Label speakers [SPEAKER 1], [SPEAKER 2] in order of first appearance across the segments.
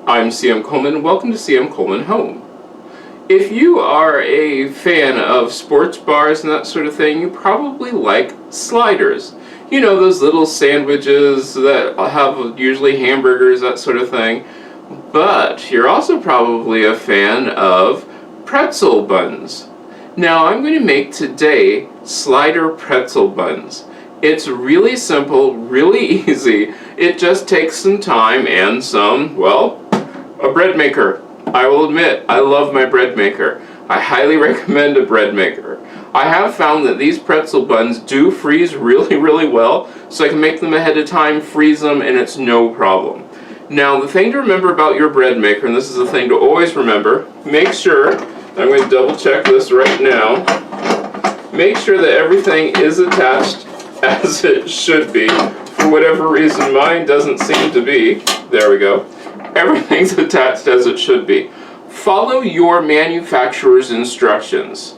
[SPEAKER 1] I'm CM Coleman, and welcome to CM Coleman Home. If you are a fan of sports bars and that sort of thing, you probably like sliders. You know, those little sandwiches that have usually hamburgers, that sort of thing. But you're also probably a fan of pretzel buns. Now, I'm going to make today slider pretzel buns. It's really simple, really easy. It just takes some time and some, well, a bread maker. I will admit, I love my bread maker. I highly recommend a bread maker. I have found that these pretzel buns do freeze really, really well, so I can make them ahead of time, freeze them, and it's no problem. Now, the thing to remember about your bread maker, and this is the thing to always remember, make sure, I'm going to double check this right now, make sure that everything is attached as it should be. For whatever reason, mine doesn't seem to be. There we go. Everything's attached as it should be. Follow your manufacturer's instructions,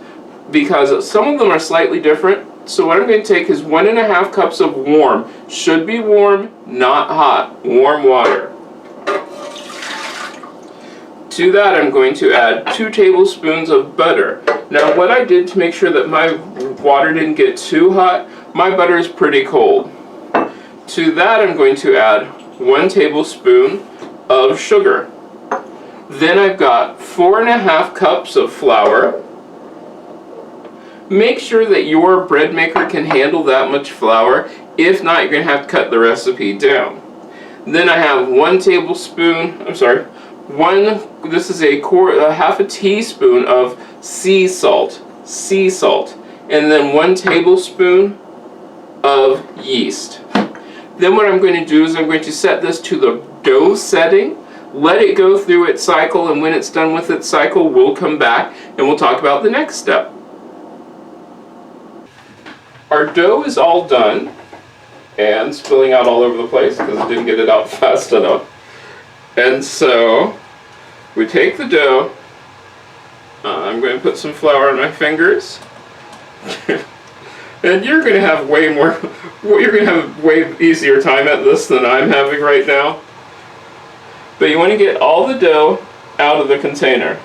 [SPEAKER 1] because some of them are slightly different. So what I'm going to take is 1.5 cups of warm, should be warm, not hot, warm water. To that I'm going to add 2 tablespoons of butter. Now what I did to make sure that my water didn't get too hot, my butter is pretty cold. To that I'm going to add 1 tablespoon of sugar. Then I've got 4.5 cups of flour. Make sure that your bread maker can handle that much flour. If not, you're going to have to cut the recipe down. Then I have 1 tablespoon, this is a half a teaspoon of sea salt, and then 1 tablespoon of yeast. Then what I'm going to do is I'm going to set this to the dough setting, let it go through its cycle, and when it's done with its cycle, we'll come back and we'll talk about the next step. Our dough is all done and spilling out all over the place because I didn't get it out fast enough. And so we take the dough, I'm going to put some flour on my fingers, and you're going to have way easier time at this than I'm having right now. But you want to get all the dough out of the container.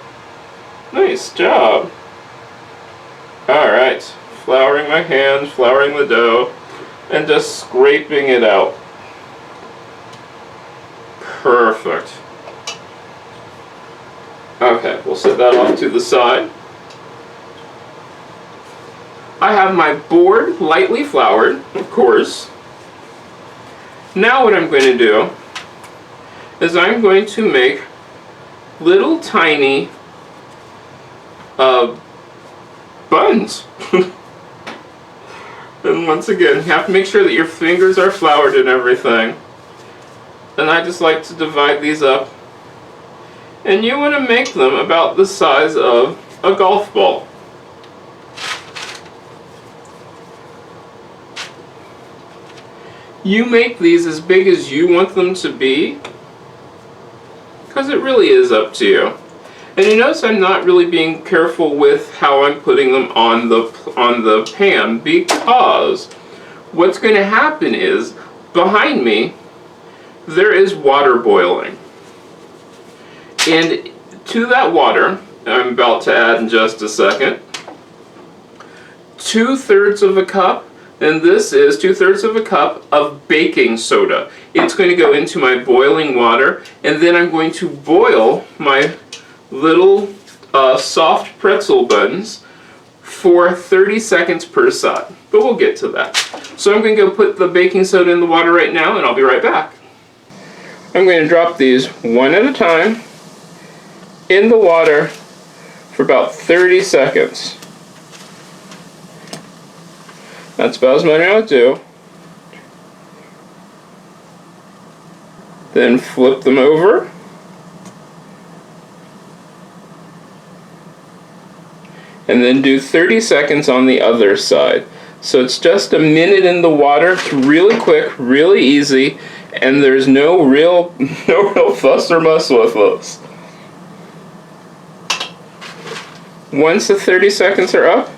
[SPEAKER 1] Nice job. Alright, flouring my hands, flouring the dough, and just scraping it out. Perfect. Okay, we'll set that off to the side. I have my board lightly floured, of course. Now what I'm going to do is I'm going to make little tiny buns. And once again, you have to make sure that your fingers are floured and everything. And I just like to divide these up. And you want to make them about the size of a golf ball. You make these as big as you want them to be, because it really is up to you. And you notice I'm not really being careful with how I'm putting them on the pan, because what's going to happen is, behind me, there is water boiling. And to that water, I'm about to add in just a second, 2/3 of a cup, and this is 2/3 of a cup of baking soda. It's going to go into my boiling water, and then I'm going to boil my little soft pretzel buns for 30 seconds per side. But we'll get to that. So I'm going to go put the baking soda in the water right now, and I'll be right back. I'm going to drop these one at a time in the water for about 30 seconds. That's about as much as I would do. Then flip them over. And then do 30 seconds on the other side. So it's just a minute in the water. It's really quick, really easy, and there's no real fuss or muss with this. Once the 30 seconds are up,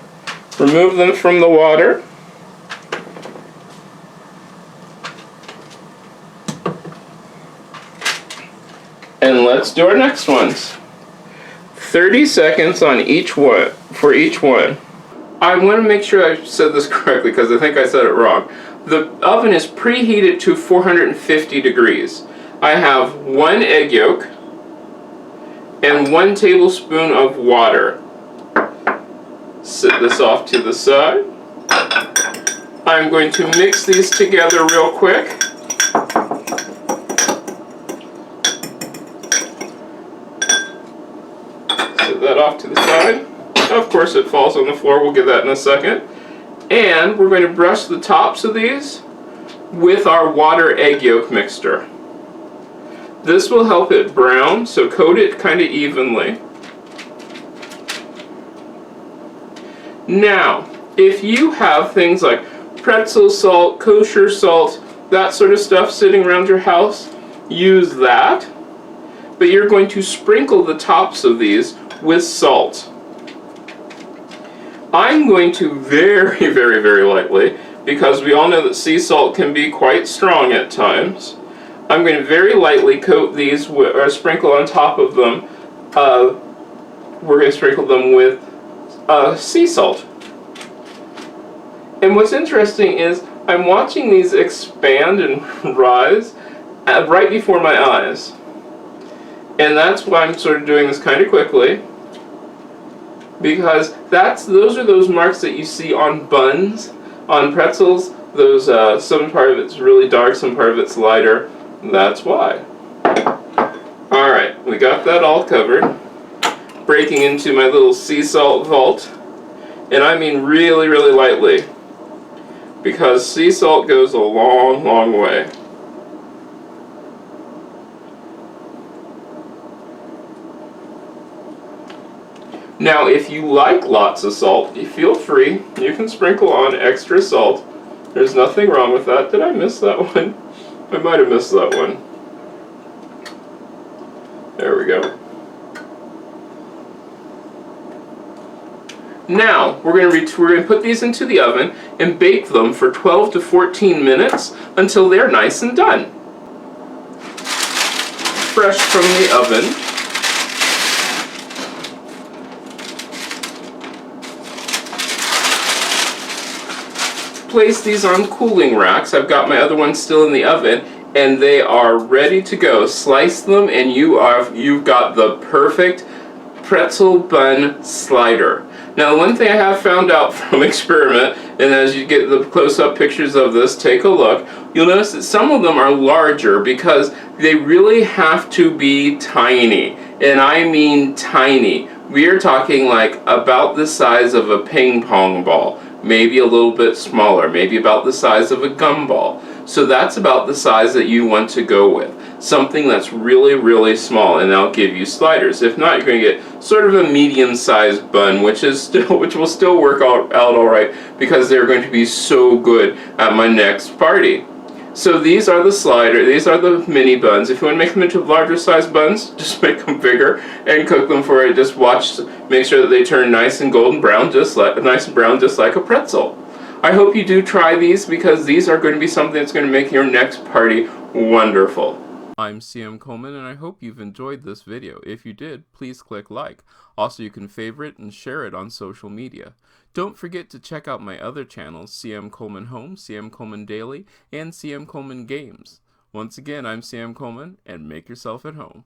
[SPEAKER 1] remove them from the water. And let's do our next ones. 30 seconds on each one, for each one. I want to make sure I said this correctly because I think I said it wrong. The oven is preheated to 450 degrees. I have 1 egg yolk and 1 tablespoon of water. Set this off to the side. I'm going to mix these together real quick. Set that off to the side. Of course it falls on the floor, we'll get that in a second. And we're going to brush the tops of these with our water egg yolk mixture. This will help it brown, so coat it kind of evenly. Now, if you have things like pretzel salt, kosher salt, that sort of stuff sitting around your house, use that. But you're going to sprinkle the tops of these with salt. I'm going to very, very, very lightly, because we all know that sea salt can be quite strong at times. I'm going to very lightly coat these, or sprinkle on top of them. We're going to sprinkle them with sea salt. And what's interesting is I'm watching these expand and rise right before my eyes. And that's why I'm sort of doing this kind of quickly. Because those are those marks that you see on buns, on pretzels. Those some part of it's really dark, some part of it's lighter. That's why. Alright, we got that all covered. Breaking into my little sea salt vault. And I mean really, really lightly. Because sea salt goes a long, long way. Now, if you like lots of salt, you feel free. You can sprinkle on extra salt. There's nothing wrong with that. Did I miss that one? I might have missed that one. There we go. Now, we're going to put these into the oven and bake them for 12 to 14 minutes until they're nice and done. Fresh from the oven. Place these on cooling racks. I've got my other ones still in the oven, and they are ready to go. Slice them, and you've got the perfect pretzel bun slider. Now, one thing I have found out from experiment, and as you get the close-up pictures of this, take a look, you'll notice that some of them are larger because they really have to be tiny, and I mean tiny. We are talking like about the size of a ping pong ball. Maybe a little bit smaller, maybe about the size of a gumball. So that's about the size that you want to go with. Something that's really, really small, and that'll give you sliders. If not, you're going to get sort of a medium-sized bun, which will still work out all right, because they're going to be so good at my next party. So these are the these are the mini buns. If you want to make them into larger size buns, just make them bigger and cook them for it. Just make sure that they turn nice and golden brown, just like a pretzel. I hope you do try these, because these are going to be something that's going to make your next party wonderful. I'm CM Coleman, and I hope you've enjoyed this video. If you did, please click like. Also, you can favorite and share it on social media. Don't forget to check out my other channels, CM Coleman Home, CM Coleman Daily, and CM Coleman Games. Once again, I'm CM Coleman, and make yourself at home.